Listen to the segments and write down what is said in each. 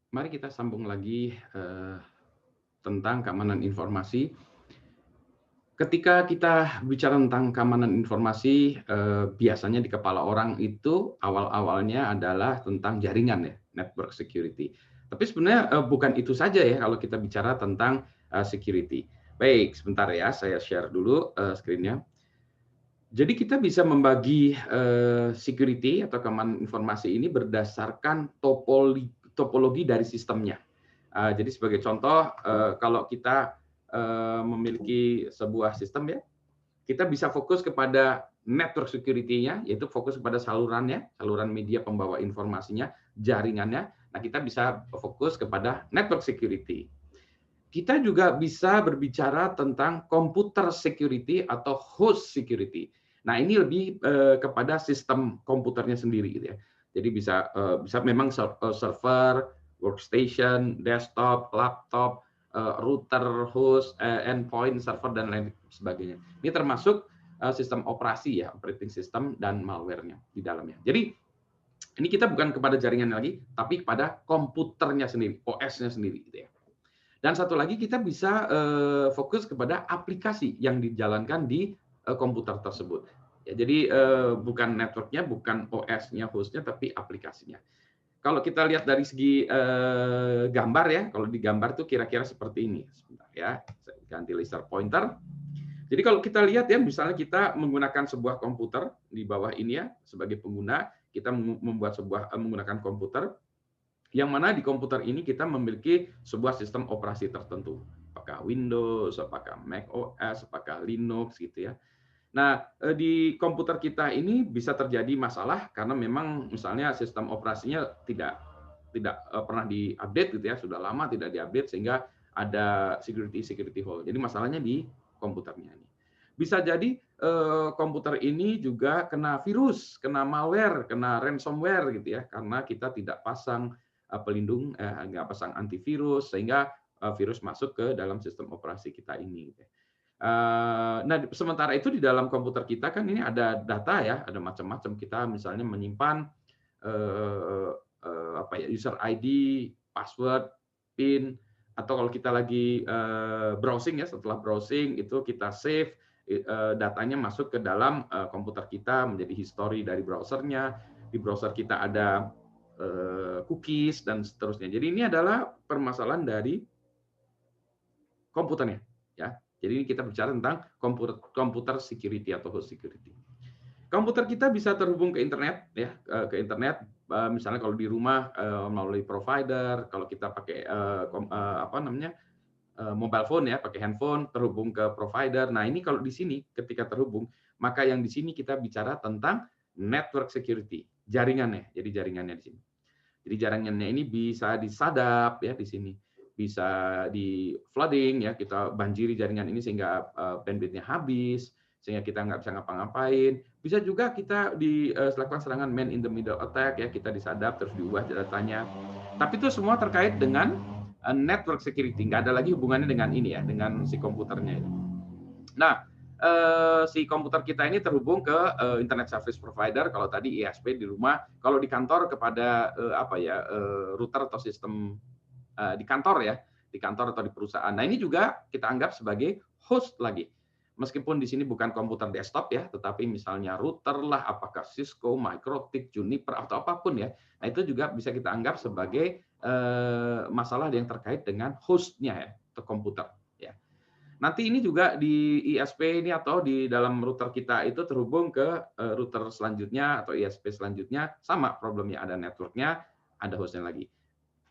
Mari kita sambung lagi tentang keamanan informasi. Ketika kita bicara tentang keamanan informasi, biasanya di kepala orang itu awal-awalnya adalah tentang jaringan ya, network security. Tapi sebenarnya bukan itu saja ya kalau kita bicara tentang security. Baik, sebentar ya, saya share dulu screen-nya. Jadi kita bisa membagi security atau keamanan informasi ini berdasarkan topologi dari sistemnya. Jadi sebagai contoh, kalau kita memiliki sebuah sistem ya, kita bisa fokus kepada network security-nya, yaitu fokus kepada salurannya, saluran media pembawa informasinya, jaringannya. Nah, kita bisa fokus kepada network security. Kita juga bisa berbicara tentang computer security atau host security. Nah, ini lebih kepada sistem komputernya sendiri gitu ya. Jadi bisa memang server, workstation, desktop, laptop, router, host, endpoint, server dan lain sebagainya. Ini termasuk sistem operasi ya, operating system dan malware-nya di dalamnya. Jadi ini kita bukan kepada jaringan lagi, tapi kepada komputernya sendiri, OS-nya sendiri gitu ya. Dan satu lagi kita bisa fokus kepada aplikasi yang dijalankan di komputer tersebut. Ya, jadi bukan network-nya, bukan OS-nya, host-nya, tapi aplikasinya. Kalau kita lihat dari segi gambar ya, kalau di gambar tuh kira-kira seperti ini. Sebentar ya, saya ganti laser pointer. Jadi kalau kita lihat ya, misalnya kita menggunakan sebuah komputer di bawah ini ya, sebagai pengguna, kita menggunakan komputer, yang mana di komputer ini kita memiliki sebuah sistem operasi tertentu. Apakah Windows, apakah Mac OS, apakah Linux gitu ya. Nah, di komputer kita ini bisa terjadi masalah karena memang misalnya sistem operasinya tidak pernah diupdate gitu ya, sudah lama tidak diupdate sehingga ada security hole. Jadi masalahnya di komputernya ini. Bisa jadi komputer ini juga kena virus, kena malware, kena ransomware gitu ya, karena kita tidak pasang pelindung, nggak pasang antivirus sehingga virus masuk ke dalam sistem operasi kita ini. Gitu ya. Nah, sementara itu di dalam komputer kita kan ini ada data ya, ada macam-macam. Kita misalnya menyimpan apa ya, user ID, password, PIN, atau kalau kita lagi browsing ya, setelah browsing itu kita save datanya masuk ke dalam komputer kita menjadi history dari browsernya. Di browser kita ada cookies dan seterusnya. Jadi ini adalah permasalahan dari komputernya, ya. Jadi ini kita bicara tentang komputer security atau host security. Komputer kita bisa terhubung ke internet, ya, ke internet. Misalnya kalau di rumah melalui provider, kalau kita pakai apa namanya mobile phone ya, pakai handphone terhubung ke provider. Nah ini kalau di sini ketika terhubung, maka yang di sini kita bicara tentang network security, jaringannya. Jadi jaringannya di sini. Jadi jaringannya ini bisa disadap ya di sini, bisa di flooding ya, kita banjiri jaringan ini sehingga bandwidth-nya habis, sehingga kita nggak bisa ngapa-ngapain. Bisa juga kita dilakukan serangan man in the middle attack ya, kita disadap terus diubah datanya. Tapi itu semua terkait dengan network security, nggak ada lagi hubungannya dengan ini ya, dengan si komputernya ini. Nah, si komputer kita ini terhubung ke internet service provider. Kalau tadi ISP di rumah, kalau di kantor kepada apa ya router atau sistem di kantor ya, di kantor atau di perusahaan. Nah ini juga kita anggap sebagai host lagi. Meskipun di sini bukan komputer desktop ya, tetapi misalnya router lah, apakah Cisco, Microtik, Juniper atau apapun ya. Nah itu juga bisa kita anggap sebagai masalah yang terkait dengan hostnya ya, atau komputer. Ya. Nanti ini juga di ISP ini atau di dalam router kita itu terhubung ke router selanjutnya atau ISP selanjutnya, sama problemnya, ada networknya, ada hostnya lagi.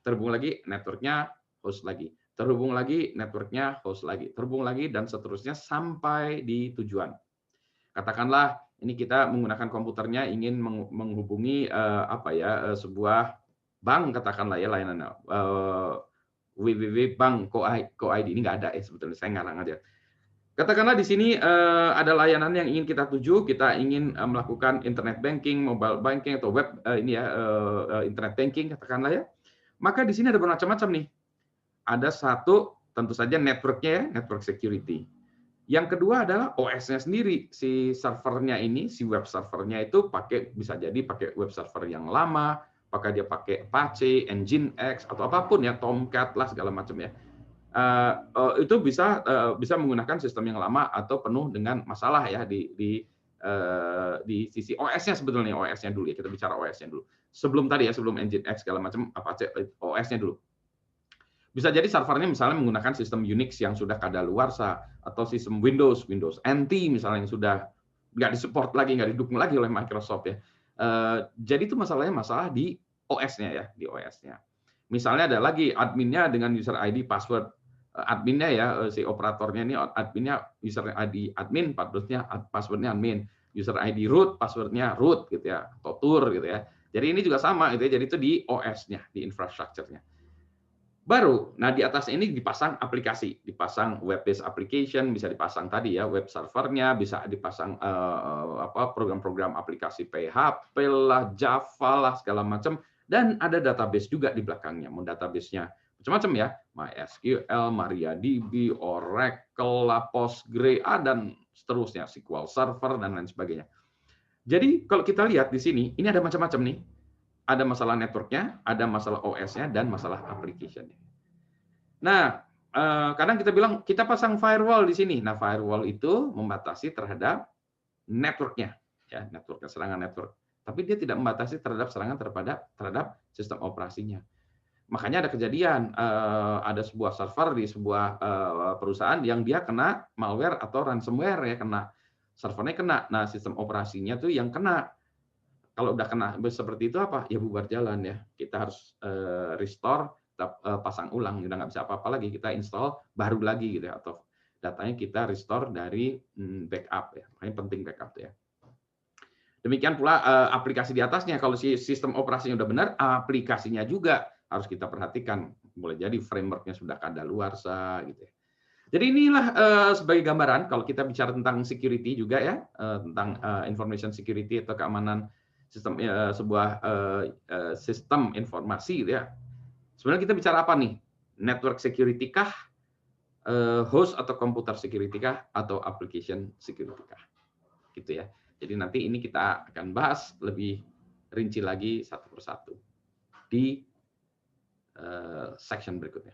Terhubung lagi networknya, host lagi. Terhubung lagi networknya, host lagi. Terhubung lagi dan seterusnya sampai di tujuan. Katakanlah ini kita menggunakan komputernya ingin menghubungi apa ya sebuah bank, katakanlah ya layanannya www.bank.co.id, ini nggak ada ya sebetulnya, saya ngarang aja. Katakanlah di sini ada layanan yang ingin kita tuju, kita ingin melakukan internet banking, mobile banking atau web ini ya internet banking katakanlah ya. Maka di sini ada bermacam-macam nih. Ada satu tentu saja network-nya ya, network security. Yang kedua adalah OS-nya sendiri, si servernya ini, si web servernya itu bisa jadi pakai web server yang lama, apakah dia pakai Apache, Nginx atau apapun ya, Tomcat lah segala macam ya. Itu bisa menggunakan sistem yang lama atau penuh dengan masalah ya di sisi OS-nya sebetulnya, OS-nya dulu ya, kita bicara OS-nya dulu. Sebelum tadi ya, sebelum Nginx segala macam, Apache, OS-nya dulu. Bisa jadi servernya misalnya menggunakan sistem Unix yang sudah kadaluarsa, atau sistem Windows NT misalnya yang sudah nggak disupport lagi, nggak didukung lagi oleh Microsoft ya. Jadi itu masalahnya masalah di OS-nya ya, di OS-nya. Misalnya ada lagi adminnya dengan user ID password. Adminnya ya, si operatornya ini adminnya user ID admin, passwordnya admin. User ID root, passwordnya root gitu ya, atau tour gitu ya. Jadi ini juga sama gitu ya. Jadi itu di OS-nya, di infrastructure-nya. Baru, nah di atas ini dipasang aplikasi, dipasang web-based application, bisa dipasang tadi ya web servernya, bisa dipasang program-program aplikasi PHP lah, Java lah segala macam, dan ada database juga di belakangnya. Mau database-nya macam-macam ya, MySQL, MariaDB, Oracle lah, Postgre, dan seterusnya, SQL Server dan lain sebagainya. Jadi kalau kita lihat di sini, ini ada macam-macam nih. Ada masalah network-nya, ada masalah OS-nya, dan masalah application-nya. Nah, kadang kita bilang, kita pasang firewall di sini. Nah, firewall itu membatasi terhadap network-nya, ya, network-nya, serangan network. Tapi dia tidak membatasi terhadap serangan terhadap sistem operasinya. Makanya ada kejadian, ada sebuah server di sebuah perusahaan yang dia kena malware atau ransomware, ya, kena servernya kena. Nah, sistem operasinya tuh yang kena. Kalau udah kena seperti itu apa? Ya bubar jalan ya. Kita harus restore, kita pasang ulang, udah nggak bisa apa-apa lagi. Kita install baru lagi gitu ya, atau datanya kita restore dari backup ya. Makanya penting backup ya. Demikian pula aplikasi di atasnya. Kalau si sistem operasinya udah benar, aplikasinya juga harus kita perhatikan. Boleh jadi framework-nya sudah kadaluarsa gitu ya. Jadi inilah sebagai gambaran kalau kita bicara tentang security juga ya, tentang information security atau keamanan sistem sebuah sistem informasi gitu ya. Sebenarnya kita bicara apa nih? Network security kah? Host atau komputer security kah? Atau application security kah? Gitu ya. Jadi nanti ini kita akan bahas lebih rinci lagi satu persatu di section berikutnya.